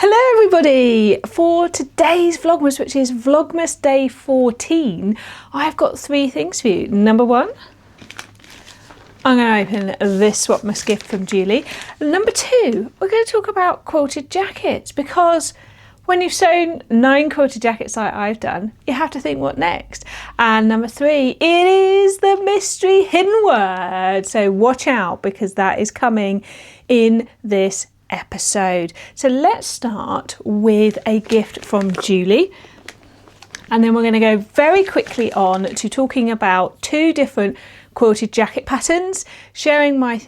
Hello everybody! For today's Vlogmas, which is Vlogmas Day 14, I've got three things for you. Number one, I'm going to open this Swapmas gift from Julie. Number two, we're going to talk about quilted jackets, because when you've sewn 9 quilted jackets like I've done, you have to think what next. And number three, it is the mystery hidden word. So watch out, because that is coming in this episode. So let's start with a gift from Julie, and then we're going to go very quickly on to talking about 2 different quilted jacket patterns, sharing my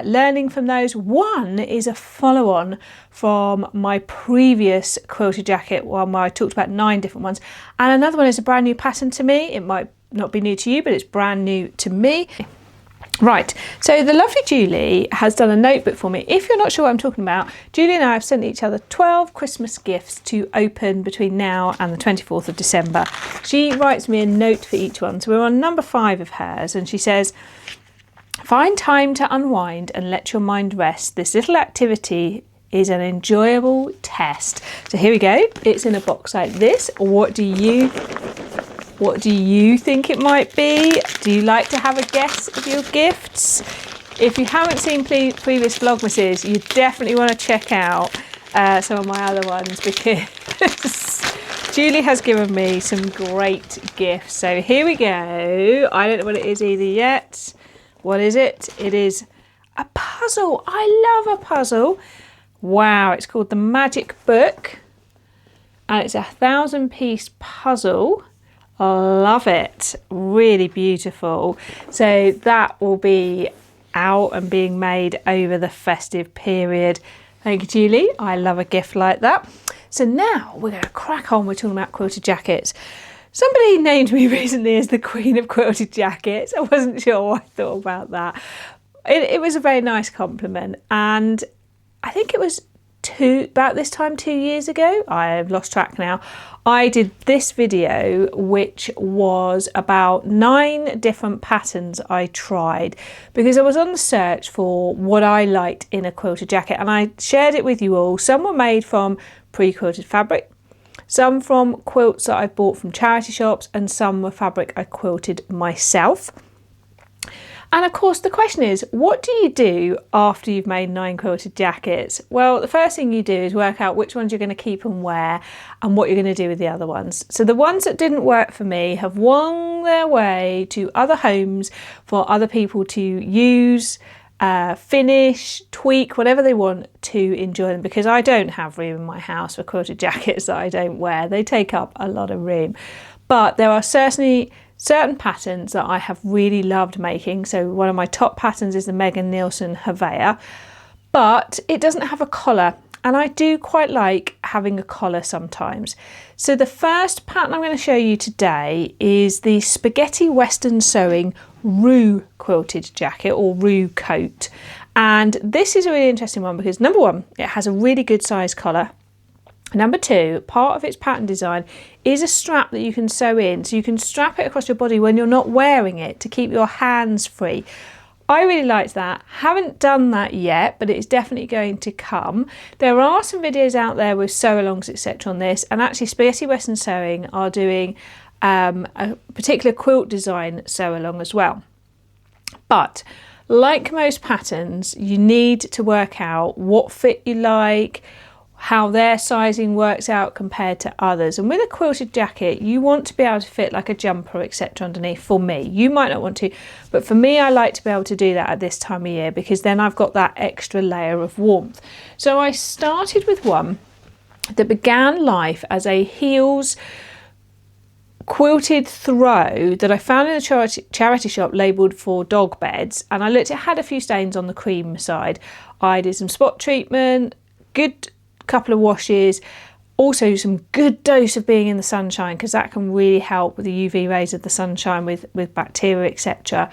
learning from those. One is a follow-on from my previous quilted jacket one where I talked about 9 different ones, and another one is a brand new pattern to me. It might not be new to you, but it's brand new to me. Right, so the lovely Julie has done a notebook for me. If you're not sure what I'm talking about, Julie and I have sent each other 12 Christmas gifts to open between now and the 24th of December. She writes me a note for each one. So we're on number 5 of hers, and she says, "Find time to unwind and let your mind rest. This little activity is an enjoyable test." So here we go. It's in a box like this. What do you think it might be? Do you like to have a guess of your gifts? If you haven't seen previous Vlogmases, you definitely want to check out some of my other ones, because Julie has given me some great gifts. So here we go. I don't know what it is either yet. What is it? It is a puzzle. I love a puzzle. Wow, it's called the Magic Book, and it's a 1,000-piece puzzle. Love it, really beautiful. So that will be out and being made over the festive period. Thank you, Julie. I love a gift like that. So now we're going to crack on. We're talking about quilted jackets. Somebody named me recently as the Queen of Quilted Jackets. I wasn't sure what I thought about that. It was a very nice compliment, and I think it was about this time 2 years ago, I've lost track now, I did this video which was about 9 different patterns I tried, because I was on the search for what I liked in a quilted jacket, and I shared it with you all. Some were made from pre-quilted fabric, some from quilts that I bought from charity shops, and some were fabric I quilted myself. And of course the question is, what do you do after you've made 9 quilted jackets? Well, the first thing you do is work out which ones you're going to keep and wear, and what you're going to do with the other ones. So the ones that didn't work for me have won their way to other homes for other people to use, finish, tweak, whatever they want to enjoy them, because I don't have room in my house for quilted jackets that I don't wear. They take up a lot of room. But there are certainly certain patterns that I have really loved making. So one of my top patterns is the Nielsen Hovea, but it doesn't have a collar, and I do quite like having a collar sometimes. So the first pattern I'm going to show you today is the Spaghetti Western Sewing Roo quilted jacket, or Roo coat. And this is a really interesting one because, number one, it has a really good size collar. Number two, part of its pattern design is a strap that you can sew in, so you can strap it across your body when you're not wearing it to keep your hands free. I really liked that. Haven't done that yet, but it's definitely going to come. There are some videos out there with sew-alongs, etc. on this, and actually Spaghetti Western Sewing are doing a particular quilt design sew-along as well. But like most patterns, you need to work out what fit you like, how their sizing works out compared to others. And with a quilted jacket, you want to be able to fit like a jumper, etc. underneath. For me, you might not want to, but for me, I like to be able to do that at this time of year, because then I've got that extra layer of warmth. So I started with one that began life as a heels quilted throw that I found in a charity shop labelled for dog beds, and I looked, it had a few stains on the cream side. I did some spot treatment, good couple of washes, also some good dose of being in the sunshine, because that can really help with the UV rays of the sunshine with bacteria, etc.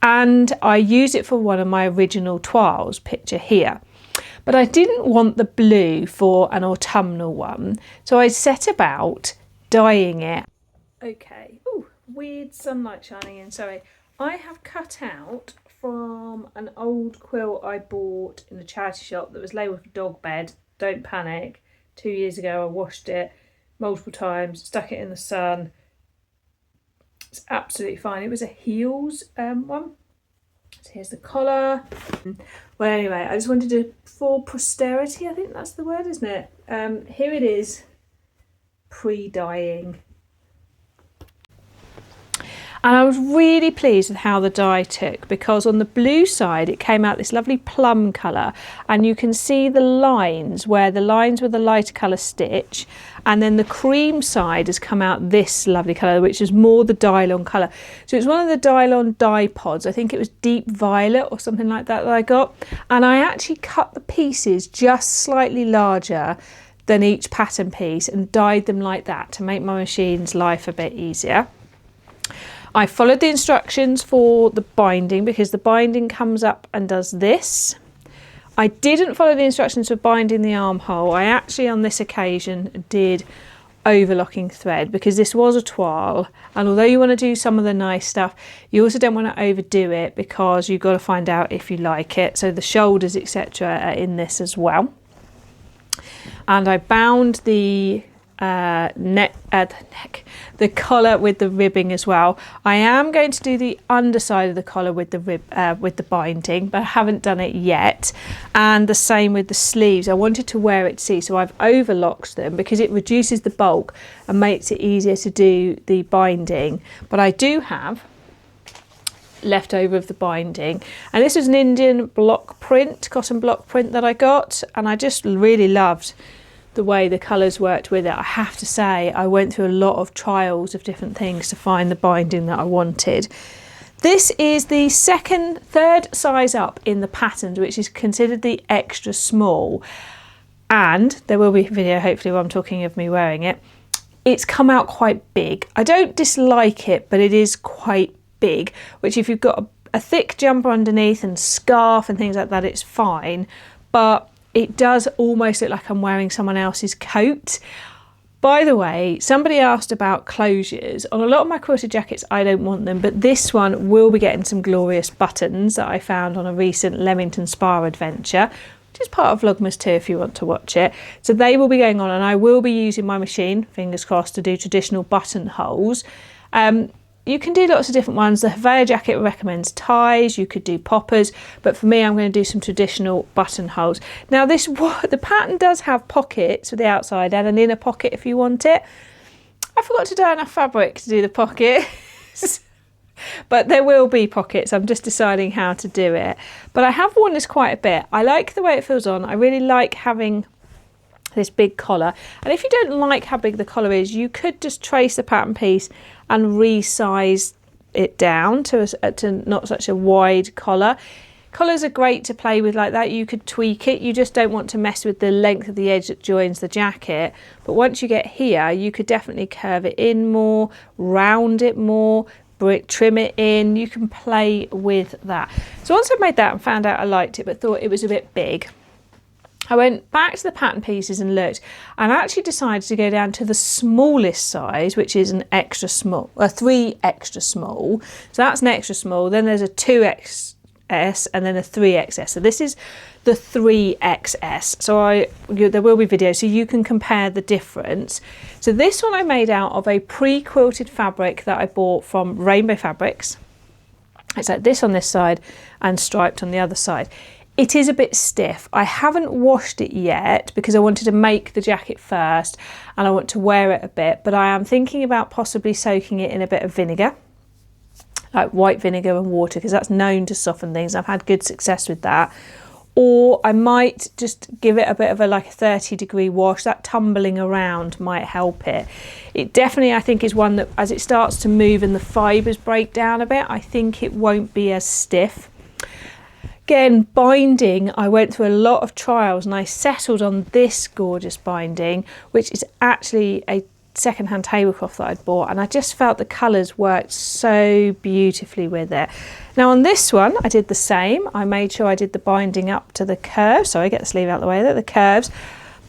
And I used it for one of my original toiles, picture here. But I didn't want the blue for an autumnal one, so I set about dyeing it. Okay, ooh, weird sunlight shining in, sorry. I have cut out from an old quilt I bought in a charity shop that was labelled for dog bed. Don't panic, 2 years ago. I washed it multiple times, stuck it in the sun. It's absolutely fine. It was a heels one. So here's the collar. Well, anyway, I just wanted to, for posterity, I think that's the word, isn't it? Here it is, pre-dyeing. And I was really pleased with how the dye took, because on the blue side it came out this lovely plum colour, and you can see the lines where the lines were the lighter colour stitch, and then the cream side has come out this lovely colour, which is more the Dylon colour. So it's one of the Dylon dye pods. I think it was deep violet or something like that I got, and I actually cut the pieces just slightly larger than each pattern piece and dyed them like that to make my machine's life a bit easier. I followed the instructions for the binding, because the binding comes up and does this. I didn't follow the instructions for binding the armhole. I actually on this occasion did overlocking thread, because this was a toile, and although you want to do some of the nice stuff, you also don't want to overdo it, because you've got to find out if you like it. So the shoulders etc. are in this as well. And I bound the the collar with the ribbing as well. I am going to do the underside of the collar with the binding, but I haven't done it yet. And the same with the sleeves. I wanted to wear it to see, so I've overlocked them because it reduces the bulk and makes it easier to do the binding. But I do have leftover of the binding, and this was an Indian block print, cotton block print that I got, and I just really loved the way the colours worked with it. I have to say, I went through a lot of trials of different things to find the binding that I wanted. This is the third size up in the patterns, which is considered the extra small, and there will be a video hopefully where I'm talking of me wearing it. It's come out quite big. I don't dislike it, but it is quite big, which if you've got a thick jumper underneath and scarf and things like that, it's fine, but it does almost look like I'm wearing someone else's coat. By the way, somebody asked about closures. On a lot of my quilted jackets, I don't want them, but this one will be getting some glorious buttons that I found on a recent Leamington Spa adventure, which is part of Vlogmas too if you want to watch it. So they will be going on, and I will be using my machine, fingers crossed, to do traditional buttonholes. You can do lots of different ones. The Hovea jacket recommends ties, you could do poppers, but for me I'm going to do some traditional buttonholes. Now the pattern does have pockets for the outside and an inner pocket if you want it. I forgot to dye enough fabric to do the pockets, but there will be pockets. I'm just deciding how to do it. But I have worn this quite a bit. I like the way it feels on. I really like having this big collar, and if you don't like how big the collar is, you could just trace the pattern piece and resize it down to not such a wide collar. Collars are great to play with like that. You could tweak it, you just don't want to mess with the length of the edge that joins the jacket. But once you get here, you could definitely curve it in more, round it more, trim it in. You can play with that. So once I made that and found out I liked it but thought it was a bit big, I went back to the pattern pieces and looked, and I actually decided to go down to the smallest size, which is an extra small, a 3 extra small. So that's an extra small. Then there's a 2XS and then a 3XS. So this is the 3XS. So there will be videos so you can compare the difference. So this one I made out of a pre-quilted fabric that I bought from Rainbow Fabrics. It's like this on this side and striped on the other side. It is a bit stiff. I haven't washed it yet because I wanted to make the jacket first and I want to wear it a bit, but I am thinking about possibly soaking it in a bit of vinegar, like white vinegar and water, because that's known to soften things. I've had good success with that. Or I might just give it a bit of a 30-degree wash. That tumbling around might help it. It definitely, I think, is one that as it starts to move and the fibres break down a bit, I think it won't be as stiff. Again, binding, I went through a lot of trials and I settled on this gorgeous binding, which is actually a second-hand tablecloth that I'd bought, and I just felt the colours worked so beautifully with it. Now on this one, I did the same. I made sure I did the binding up to the curves. Sorry, get the sleeve out of the way there, the curves.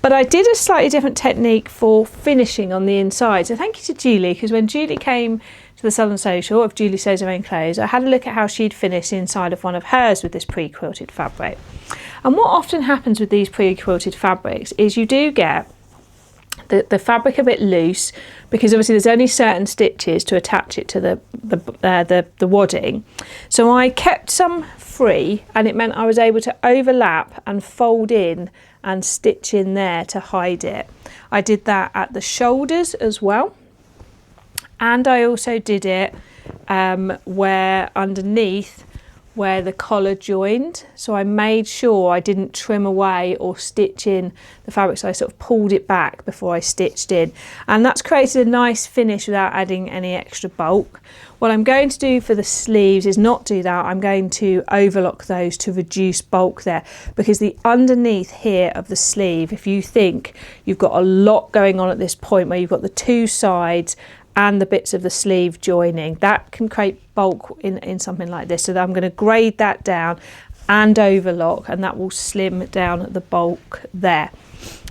But I did a slightly different technique for finishing on the inside. So thank you to Julie, because when Julie came to the Southern Social of Julie Sews Her Own Clothes, I had a look at how she'd finished inside of one of hers with this pre-quilted fabric. And what often happens with these pre-quilted fabrics is you do get the fabric a bit loose, because obviously there's only certain stitches to attach it to the wadding. So I kept some free, and it meant I was able to overlap and fold in and stitch in there to hide it. I did that at the shoulders as well, and I also did it where underneath where the collar joined. So I made sure I didn't trim away or stitch in the fabric, so I sort of pulled it back before I stitched in, and that's created a nice finish without adding any extra bulk. What I'm going to do for the sleeves is not do that. I'm going to overlock those to reduce bulk there, because the underneath here of the sleeve, if you think you've got a lot going on at this point where you've got the two sides and the bits of the sleeve joining, that can create bulk in something like this. So I'm going to grade that down and overlock, and that will slim down the bulk there.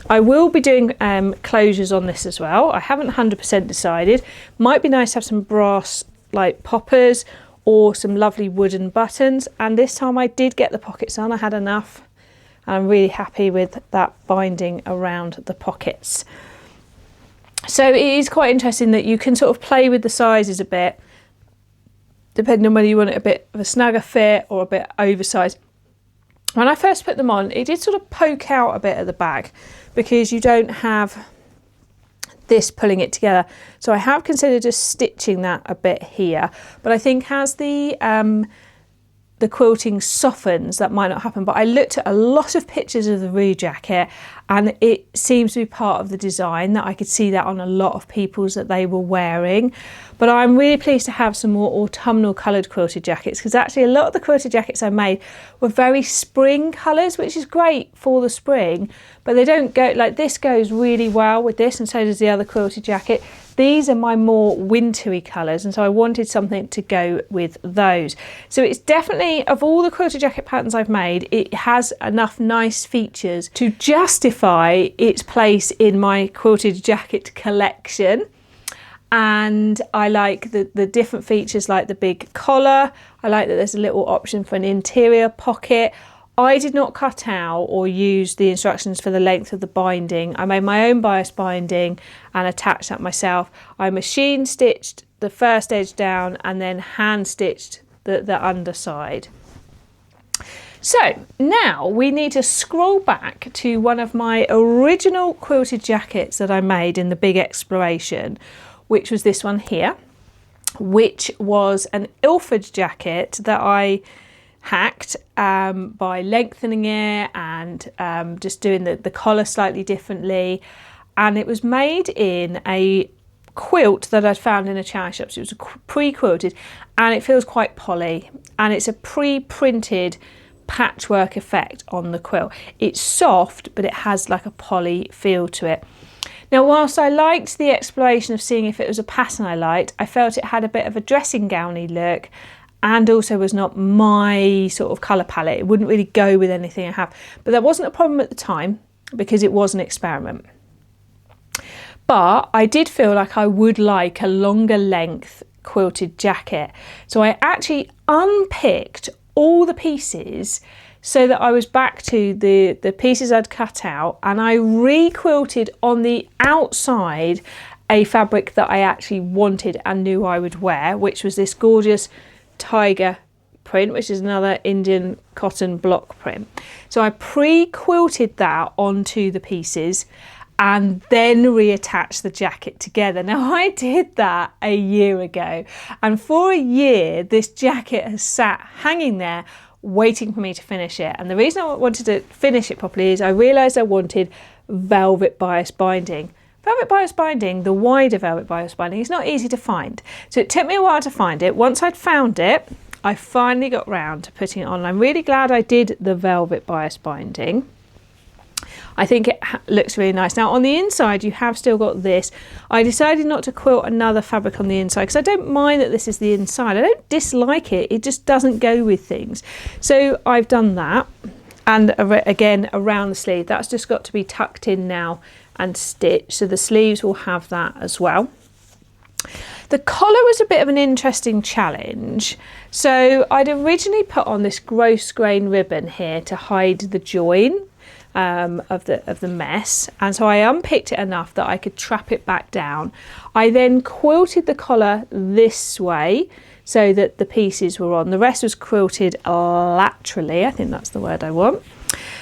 I will be doing closures on this as well. I haven't 100% decided. Might be nice to have some brass like poppers or some lovely wooden buttons, and this time I did get the pockets on. I had enough, and I'm really happy with that binding around the pockets. So it is quite interesting that you can sort of play with the sizes a bit, depending on whether you want it a bit of a snugger fit or a bit oversized. When I first put them on, it did sort of poke out a bit at the back, because you don't have this pulling it together. So I have considered just stitching that a bit here, but I think as the quilting softens, that might not happen. But I looked at a lot of pictures of the Rework jacket, and it seems to be part of the design, that I could see that on a lot of people's that they were wearing. But I'm really pleased to have some more autumnal coloured quilted jackets, because actually a lot of the quilted jackets I made were very spring colours, which is great for the spring, but they don't go, like this goes really well with this, and so does the other quilted jacket. These are my more wintry colours, and so I wanted something to go with those. So it's definitely, of all the quilted jacket patterns I've made, it has enough nice features to justify its place in my quilted jacket collection. And I like the different features, like the big collar. I like that there's a little option for an interior pocket. I did not cut out or use the instructions for the length of the binding. I made my own bias binding and attached that myself. I machine stitched the first edge down and then hand stitched the underside. So now we need to scroll back to one of my original quilted jackets that I made in the big exploration, which was this one here, which was an Ilford jacket that I hacked by lengthening it and just doing the collar slightly differently. And it was made in a quilt that I'd found in a charity shop. So it was pre-quilted, and it feels quite poly, and it's a pre-printed patchwork effect on the quilt. It's soft, but it has like a poly feel to it. Now, whilst I liked the exploration of seeing if it was a pattern I liked, I felt it had a bit of a dressing gowny look, and also was not my sort of colour palette. It wouldn't really go with anything I have. But that wasn't a problem at the time, because it was an experiment. But I did feel like I would like a longer length quilted jacket. So I actually unpicked all the pieces so that I was back to the pieces I'd cut out, and I re-quilted on the outside a fabric that I actually wanted and knew I would wear, which was this gorgeous Tiger Print, which is another Indian cotton block print. So I pre-quilted that onto the pieces and then reattached the jacket together. Now, I did that a year ago, and for a year this jacket has sat hanging there waiting for me to finish it. And the reason I wanted to finish it properly is I realised I wanted velvet bias binding. Velvet bias binding, the wider velvet bias binding, is not easy to find. So it took me a while to find it. Once I'd found it, I finally got round to putting it on. I'm really glad I did the velvet bias binding. I think it looks really nice. Now on the inside you have still got this. I decided not to quilt another fabric on the inside because I don't mind that this is the inside. I don't dislike it, it just doesn't go with things. So I've done that, and again around the sleeve, that's just got to be tucked in now and stitched, so the sleeves will have that as well. The collar was a bit of an interesting challenge. So I'd originally put on this gross grain ribbon here to hide the join. of the mess, and so I unpicked it enough that I could trap it back down. I then quilted the collar this way so that the pieces were on. The rest was quilted laterally, I think that's the word I want.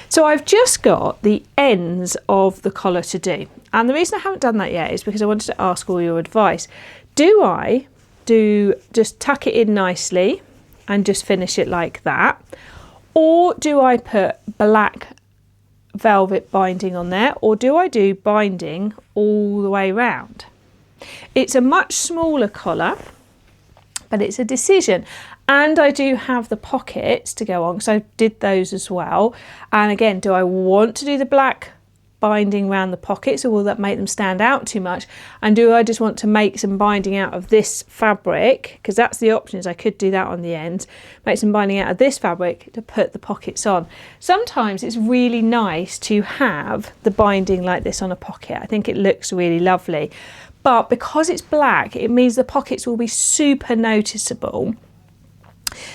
So I've just got the ends of the collar to do, and the reason I haven't done that yet is because I wanted to ask all your advice. Do I just tuck it in nicely and just finish it like that, or do I put black velvet binding on there, or do I do binding all the way round? It's a much smaller collar, but it's a decision. And I do have the pockets to go on, because I did those as well. And again, do I want to do the black binding around the pockets, or will that make them stand out too much? And do I just want to make some binding out of this fabric, because that's the option, is I could do that on the end, make some binding out of this fabric to put the pockets on. Sometimes it's really nice to have the binding like this on a pocket. I think it looks really lovely, but because it's black, it means the pockets will be super noticeable.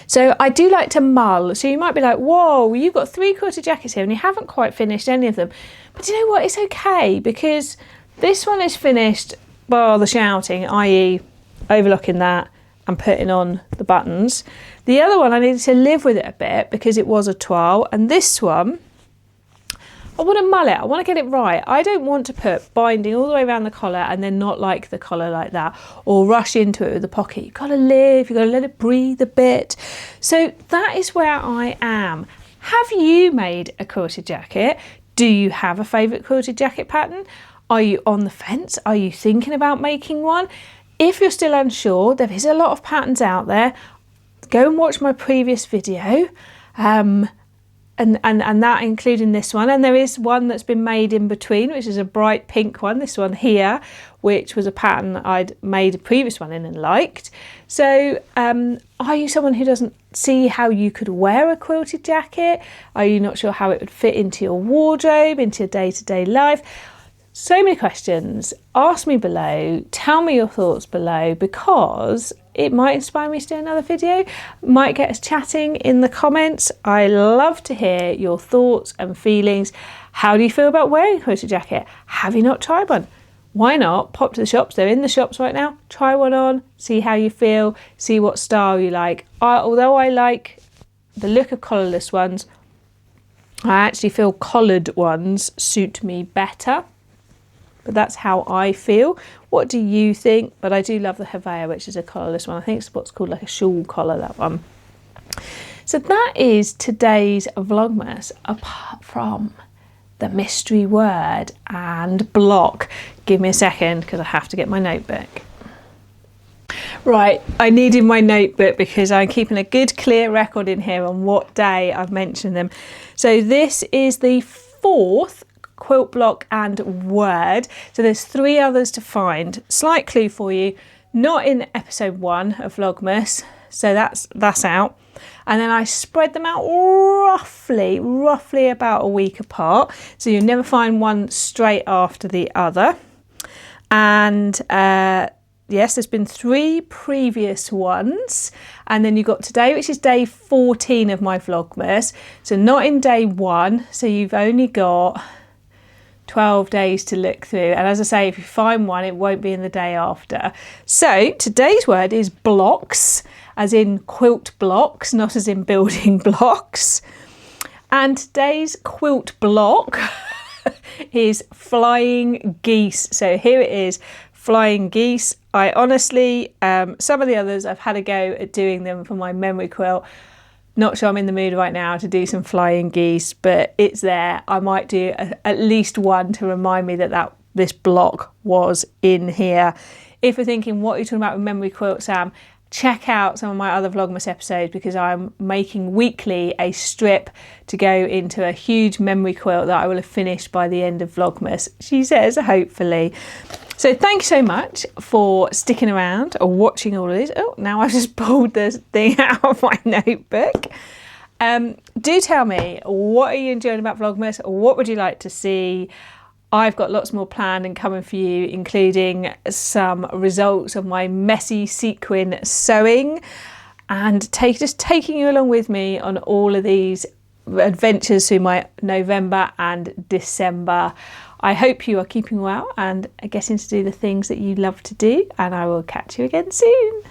So I do like to mull. So you might be like, whoa, you've got 3 quilted jackets here and you haven't quite finished any of them. But you know what? It's okay, because this one is finished bar the shouting, i.e. overlocking that and putting on the buttons. The other one, I needed to live with it a bit because it was a toile. And this one, I want to mull it. I want to get it right. I don't want to put binding all the way around the collar and then not like the collar like that, or rush into it with the pocket. You've got to live, you've got to let it breathe a bit. So that is where I am. Have you made a quilted jacket? Do you have a favourite quilted jacket pattern? Are you on the fence? Are you thinking about making one? If you're still unsure, there is a lot of patterns out there. Go and watch my previous video. And that including this one, and there is one that's been made in between, which is a bright pink one, this one here, which was a pattern I'd made a previous one in and liked. So are you someone who doesn't see how you could wear a quilted jacket? Are you not sure how it would fit into your wardrobe, into your day-to-day life? So many questions. Ask me below, tell me your thoughts below, because it might inspire me to do another video, might get us chatting in the comments. I love to hear your thoughts and feelings. How do you feel about wearing a quilted jacket? Have you not tried one? Why not pop to the shops? They're in the shops right now. Try one on, see how you feel, see what style you like. Although I like the look of collarless ones, I actually feel collared ones suit me better. But that's how I feel. What do you think? But I do love the Hovea, which is a collarless one. I think it's what's called like a shawl collar, that one. So that is today's Vlogmas, apart from the mystery word and block. Give me a second, because I have to get my notebook. Right, I needed my notebook because I'm keeping a good clear record in here on what day I've mentioned them. So this is the 4th quilt block and word. So there's 3 others to find. Slight clue for you, not in episode 1 of Vlogmas, so that's out. And then I spread them out roughly about a week apart, so you'll never find one straight after the other. And yes, there's been 3 previous ones, and then you've got today, which is day 14 of my Vlogmas, so not in day 1, so you've only got 12 days to look through. And as I say, if you find one, it won't be in the day after. So today's word is blocks, as in quilt blocks, not as in building blocks. And today's quilt block is flying geese. So here it is, flying geese. I honestly, some of the others I've had a go at doing them for my memory quilt. Not sure I'm in the mood right now to do some flying geese, but it's there. I might do at least one to remind me that this block was in here. If you're thinking, what are you talking about with memory quilt, Sam? Check out some of my other Vlogmas episodes, because I'm making weekly a strip to go into a huge memory quilt that I will have finished by the end of Vlogmas, she says, hopefully. So thank you so much for sticking around or watching all of this. Oh, now I've just pulled this thing out of my notebook. Do tell me, what are you enjoying about Vlogmas? What would you like to see? I've got lots more planned and coming for you, including some results of my messy sequin sewing, and just taking you along with me on all of these adventures through my November and December. I hope you are keeping well and are getting to do the things that you love to do, and I will catch you again soon.